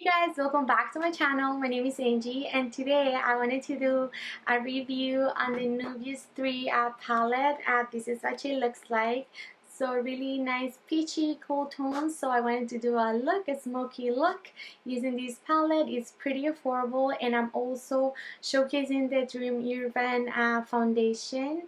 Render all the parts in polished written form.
Hey guys, welcome back to my channel. My name is Angie and today I wanted to do a review on the Nubian 3 palette. This is what it looks like. So really nice peachy cool tones. So I wanted to do a smoky look using this palette. It's pretty affordable and I'm also showcasing the Dream Urban foundation.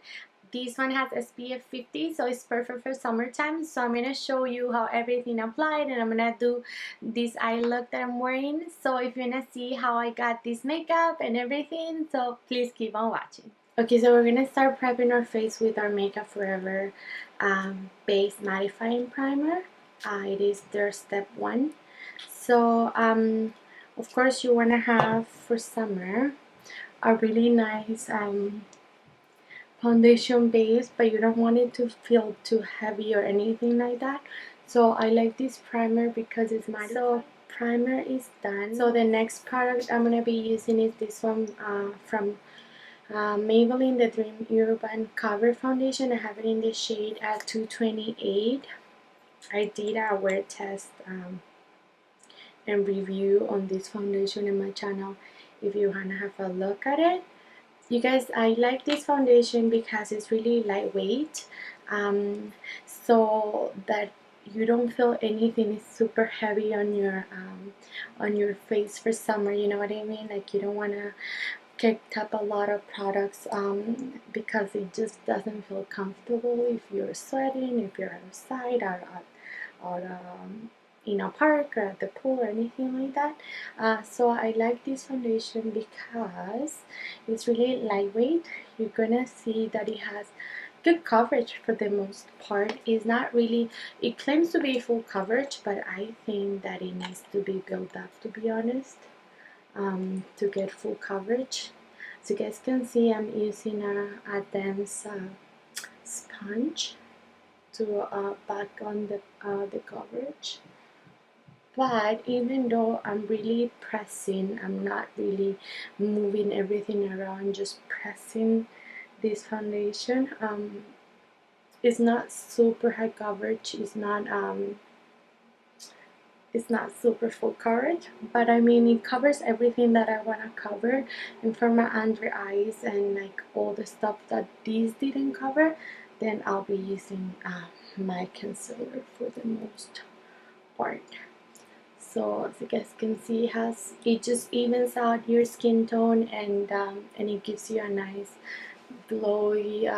This one has SPF 50, so it's perfect for summertime. So I'm going to show you how everything applied, and I'm going to do this eye look that I'm wearing. So if you want to see how I got this makeup and everything, so please keep on watching. Okay, so we're going to start prepping our face with our Makeup Forever base mattifying primer. It is their step 1. So of course you want to have for summer a really nice foundation base, but you don't want it to feel too heavy or anything like that. So I like this primer because it's matte. So primer is done. So the next product I'm gonna be using is this one from Maybelline, the Dream Urban Cover Foundation. I have it in the shade at 228. I did a wear test and review on this foundation in my channel if you wanna have a look at it. You guys, I like this foundation because it's really lightweight, so that you don't feel anything is super heavy on your face for summer. You know what I mean? Like you don't want to kick up a lot of products because it just doesn't feel comfortable if you're sweating, if you're outside or in a park or at the pool or anything like that. So I like this foundation because it's really lightweight. You're gonna see that it has good coverage for the most part. It's not really, it claims to be full coverage, but I think that it needs to be built up, to be honest, to get full coverage. So you guys can see I'm using a dense sponge to back on the coverage. But even though I'm really pressing, I'm not really moving everything around, just pressing this foundation. It's not super high coverage, it's not super full coverage, but I mean it covers everything that I want to cover. And for my under eyes and like all the stuff that these didn't cover, then I'll be using my concealer for the most part. So as you guys can see, it just evens out your skin tone and it gives you a nice glowy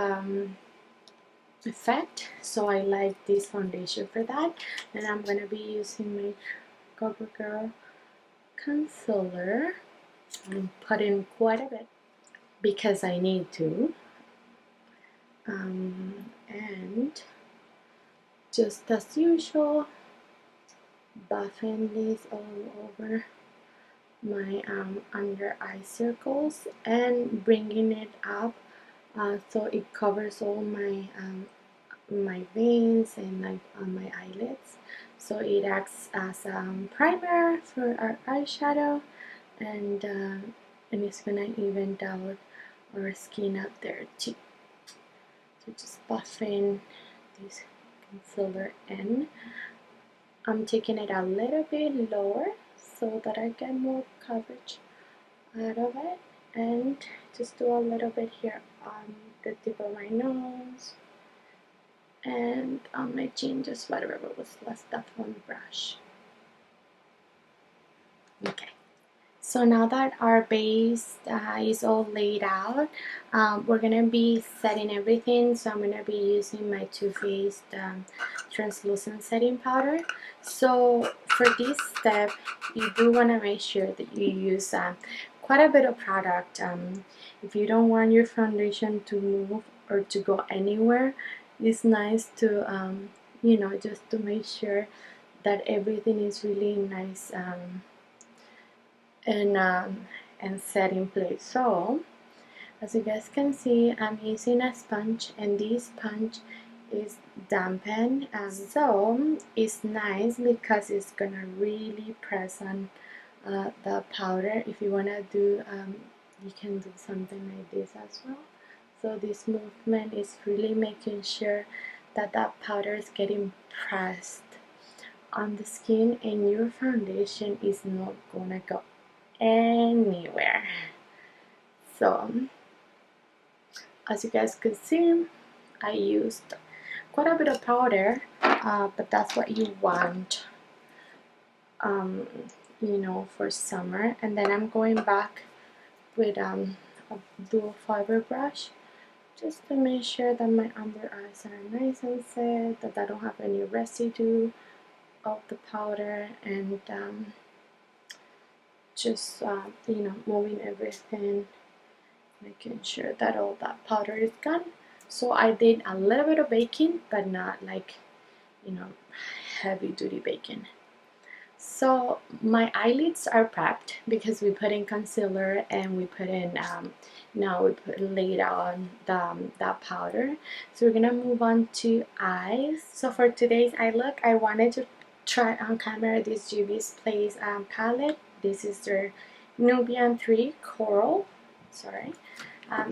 effect. So I like this foundation for that. And I'm gonna be using my Covergirl concealer. I'm putting quite a bit because I need to, and just as usual, buffing this all over my under eye circles and bringing it up so it covers all my veins and like on my eyelids. So it acts as primer for our eyeshadow, and it's gonna even out our skin up there too. So just buffing this concealer in. I'm taking it a little bit lower so that I get more coverage out of it, and just do a little bit here on the tip of my nose and on my chin, just whatever was left up on the brush. Okay, so now that our base is all laid out, we're gonna be setting everything. So I'm gonna be using my Too Faced translucent setting powder. So for this step, you do want to make sure that you use quite a bit of product. If you don't want your foundation to move or to go anywhere, it's nice to you know, just to make sure that everything is really nice and set in place. So as you guys can see, I'm using a sponge, and this sponge is dampened, so it's nice because it's gonna really press on the powder. If you wanna do, you can do something like this as well. So this movement is really making sure that that powder is getting pressed on the skin, and your foundation is not gonna go anywhere. So as you guys could see, I used quite a bit of powder, but that's what you want, you know, for summer. And then I'm going back with a dual fiber brush just to make sure that my under eyes are nice and set, that I don't have any residue of the powder, and just you know, moving everything, making sure that all that powder is gone. So I did a little bit of baking, but not like, you know, heavy duty baking. So my eyelids are prepped because we put in concealer and we put in now we laid on that powder. So we're gonna move on to eyes. So for today's eye look, I wanted to try on camera this Juvia's Place palette. This is their Nubian 3 Coral. Sorry.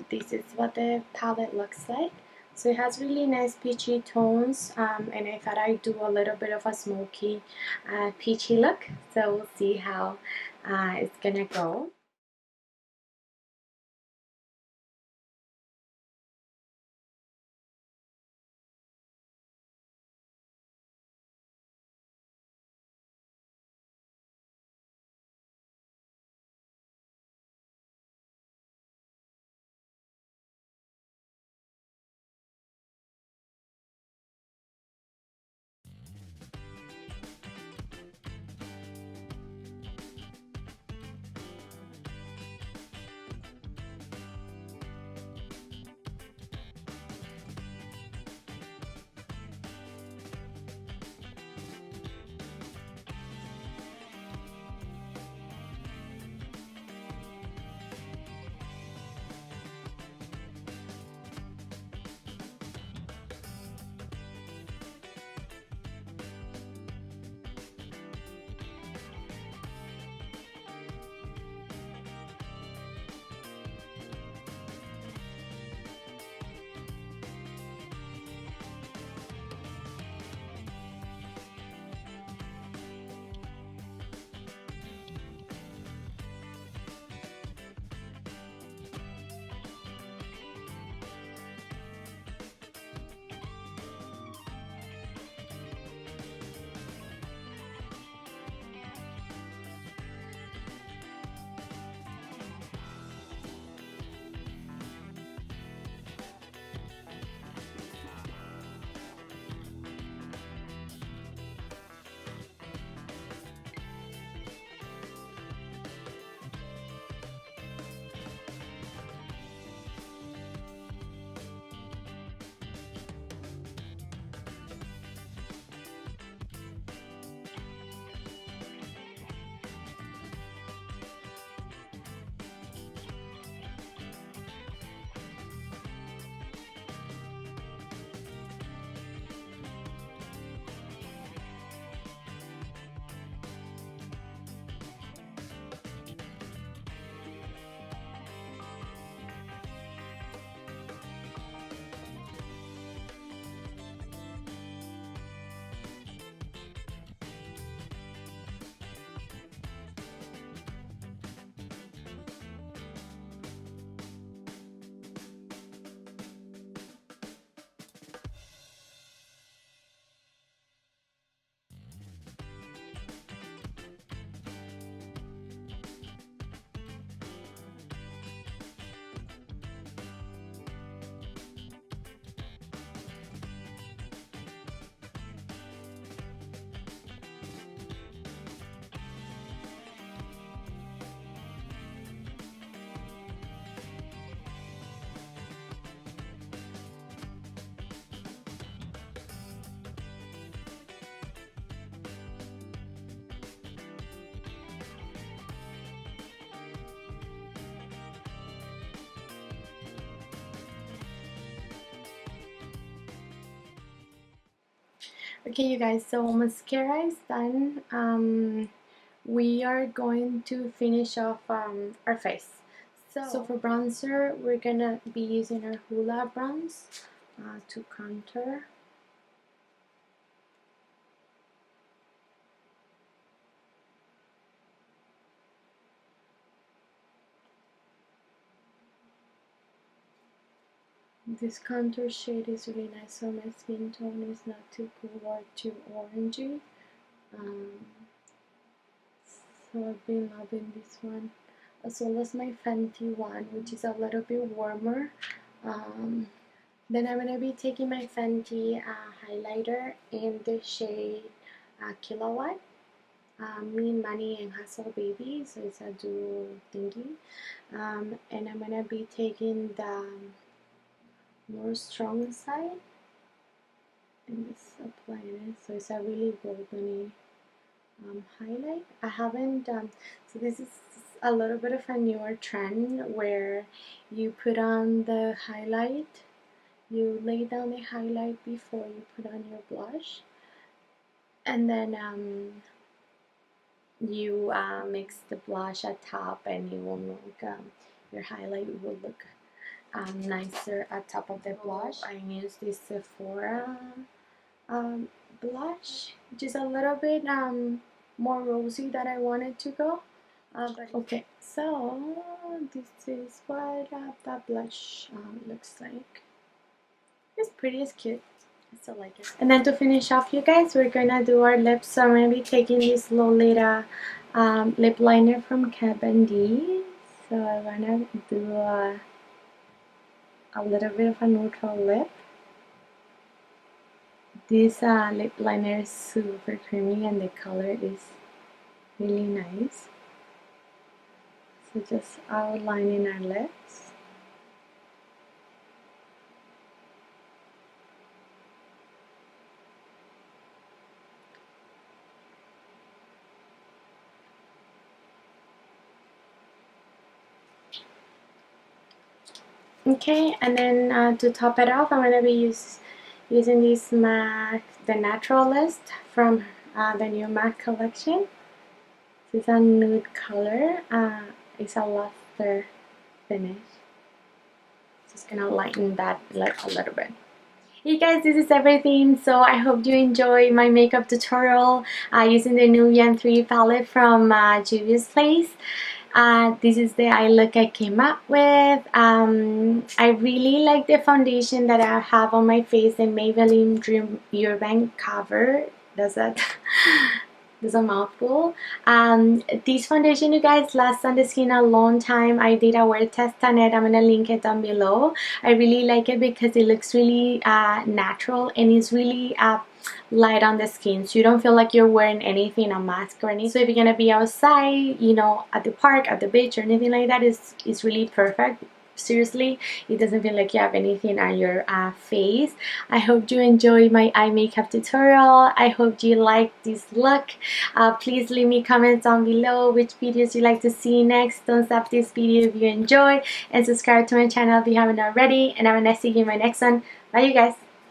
This is what the palette looks like. So it has really nice peachy tones, and I thought I'd do a little bit of a smoky peachy look. So we'll see how it's gonna go. Okay, you guys, so mascara is done. We are going to finish off our face. So for bronzer, we're gonna be using our Hoola bronze to contour. This contour shade is really nice, so my skin tone is not too cool or too orangey. So I've been loving this one, as well as my Fenty one, which is a little bit warmer. Then I'm going to be taking my Fenty highlighter in the shade Kilowatt. Me, Money, and Hustle Baby, so it's a dual thingy. And I'm going to be taking the more strong side and just applying it, so it's a really goldeny highlight. I haven't so this is a little bit of a newer trend where you put on the highlight, you lay down the highlight before you put on your blush, and then you mix the blush at top, and it will look your highlight will look nicer at top of the blush. I use this Sephora blush, which is a little bit more rosy than I wanted to go. But okay, so this is what that blush looks like. It's pretty, it's cute. I still like it. And then to finish off, you guys, we're gonna do our lips. So I'm gonna be taking this Lolita lip liner from Cavendish. So I wanna do a little bit of a neutral lip. This lip liner is super creamy and the color is really nice. So just outlining our lips. Okay, and then to top it off, I'm going to be using this MAC, the Naturalist from the new MAC collection. This is a nude color. It's a luster finish. Just going to lighten that lip a little bit. Hey guys, this is everything. So I hope you enjoy my makeup tutorial using the Nubian 3 palette from Juvia's Place. This is the eye look I came up with. I really like the foundation that I have on my face, the Maybelline Dream Urban Cover. Does that? There's a mouthful. This foundation, you guys, lasts on the skin a long time. I did a wear test on it. I'm gonna link it down below. I really like it because it looks really natural, and it's really light on the skin, so you don't feel like you're wearing anything, a mask or anything. So if you're gonna be outside, you know, at the park, at the beach, or anything like that, it's really perfect. Seriously, it doesn't feel like you have anything on your face. I hope you enjoyed my eye makeup tutorial. I hope you like this look. Please leave me comments down below which videos you like to see next. Don't stop this video if you enjoyed, and subscribe to my channel if you haven't already, and I'm gonna see you in my next one. Bye you guys.